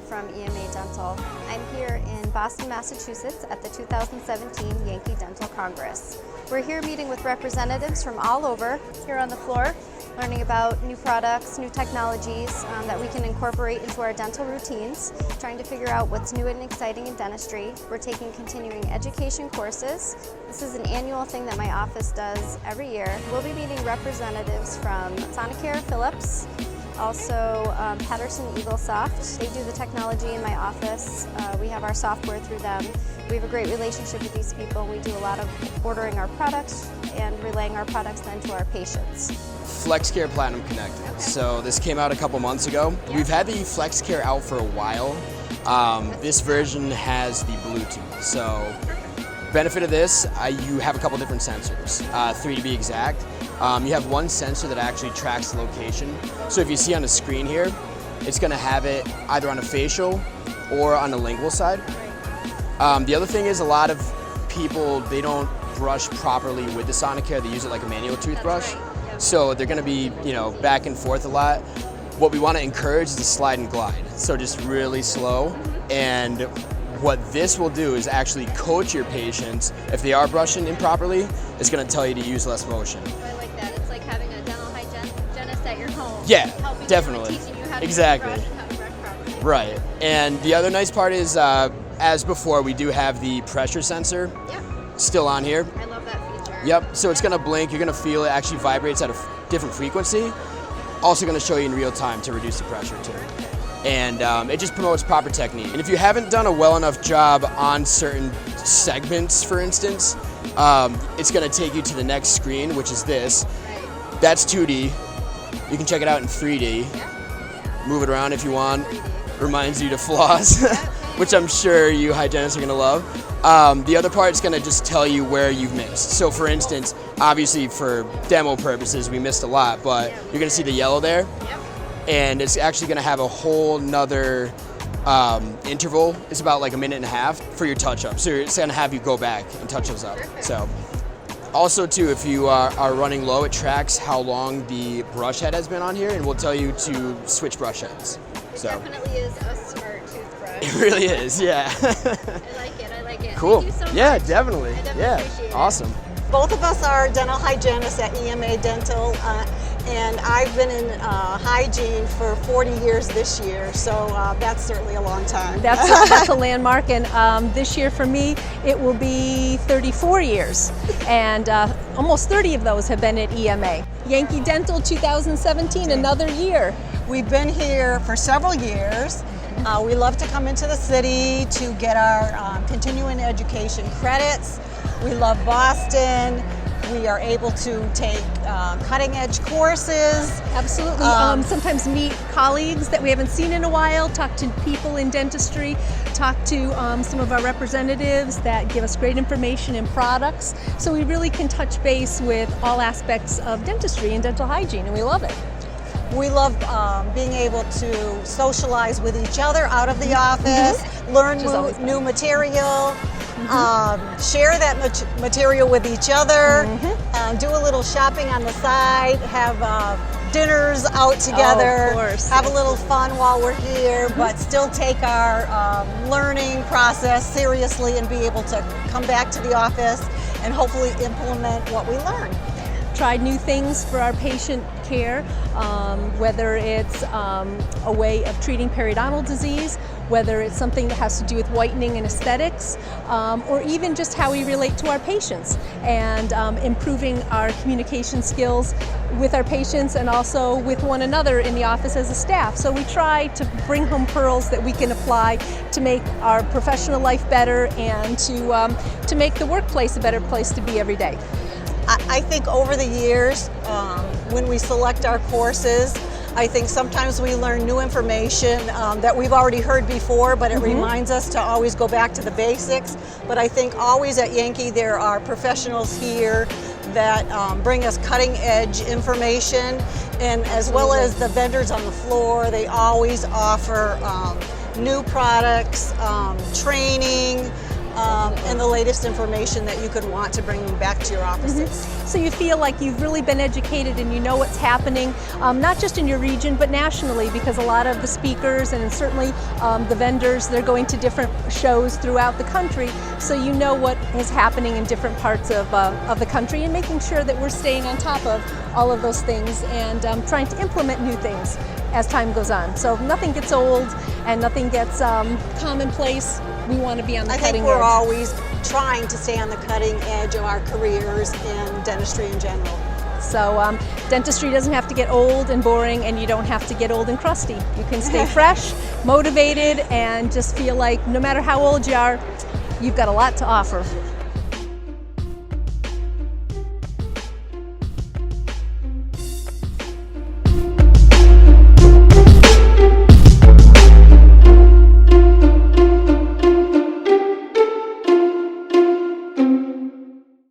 from EMA Dental. I'm here in Boston, Massachusetts at the 2017 Yankee Dental Congress. We're here meeting with representatives from all over here on the floor, learning about new products, new technologies that we can incorporate into our dental routines, trying to figure out what's new and exciting in dentistry. We're taking continuing education courses. This is an annual thing that my office does every year. We'll be meeting representatives from Sonicare, Philips, also Patterson EagleSoft. They do the technology in my office. We have our software through them. We have a great relationship with these people. We do a lot of ordering our products and relaying our products then to our patients. FlexCare Platinum Connected. Okay. So this came out a couple months ago. Yeah. We've had the FlexCare out for a while. This version has the Bluetooth. So benefit of this, you have a couple different sensors, 3 to be exact. You have one sensor that actually tracks the location. So if you see on the screen here, it's going to have it either on a facial or on the lingual side. The other thing is a lot of people, they don't brush properly with the Sonicare. They use it like a manual toothbrush. Right. Yep. So they're going to be, back and forth a lot. What we want to encourage is the slide and glide. So just really slow. And what this will do is actually coach your patients. If they are brushing improperly, it's going to tell you to use less motion. I like that. It's like having a dental hygienist at your home. Yeah, helping definitely. You and teaching you how to Exactly. brush and how to brush properly. Right. And the other nice part is, as before, we do have the pressure sensor Yeah, still on here. I love that feature. Yep, so it's going to blink, you're going to feel it actually vibrates at a different frequency. Also going to show you in real time to reduce the pressure too. And it just promotes proper technique. And if you haven't done a well enough job on certain segments, for instance, it's going to take you to the next screen, which is this. Right. That's 2D. You can check it out in 3D. Yeah. Move it around if you want. 3D. Reminds you to floss, which I'm sure you hygienists are going to love. The other part is going to just tell you where you've missed. So for instance, obviously for demo purposes, we missed a lot, but you're going to see the yellow there. Yep. And it's actually going to have a whole nother interval. It's about like a minute and a half for your touch-up. So it's going to have you go back and touch those up. Perfect. So also too, if you are running low, it tracks how long the brush head has been on here and will tell you to switch brush heads. So Definitely is a smart toothbrush. it really is, yeah. I like it. I like it. Cool. Thank you so Yeah, much. definitely. I definitely Yeah, appreciate it. awesome. Both of us are dental hygienists at EMA Dental, and I've been in hygiene for 40 years this year, so that's certainly a long time. That's a landmark, and this year for me, it will be 34 years, and almost 30 of those have been at EMA. Yankee Dental 2017, another year. We've been here for several years. We love to come into the city to get our continuing education credits. We love Boston. We are able to take cutting edge courses. Absolutely. Sometimes meet colleagues that we haven't seen in a while, talk to people in dentistry, talk to some of our representatives that give us great information and products. So we really can touch base with all aspects of dentistry and dental hygiene, and we love it. We love being able to socialize with each other out of the office, learn Which is always new material, share that material with each other, do a little shopping on the side, have dinners out together, of course. have a little fun while we're here, but still take our learning process seriously and be able to come back to the office and hopefully implement what we learn. Tried new things for our patient care, whether it's a way of treating periodontal disease, whether it's something that has to do with whitening and aesthetics, or even just how we relate to our patients and improving our communication skills with our patients and also with one another in the office as a staff. So we try to bring home pearls that we can apply to make our professional life better and to make the workplace a better place to be every day. I think over the years, when we select our courses, I think sometimes we learn new information that we've already heard before, but it reminds us to always go back to the basics. But I think always at Yankee there are professionals here that bring us cutting edge information, and as well as the vendors on the floor, they always offer new products, training, and the latest information that you could want to bring back to your offices. So you feel like you've really been educated and you know what's happening, not just in your region, but nationally, because a lot of the speakers and certainly the vendors, they're going to different shows throughout the country, so you know what is happening in different parts of the country, and making sure that we're staying on top of all of those things and trying to implement new things as time goes on. So nothing gets old and nothing gets commonplace. We want to be on the I cutting think we're edge. always trying to stay on the cutting edge of our careers in dentistry in general. So dentistry doesn't have to get old and boring, and you don't have to get old and crusty. You can stay fresh, motivated, and just feel like no matter how old you are, you've got a lot to offer.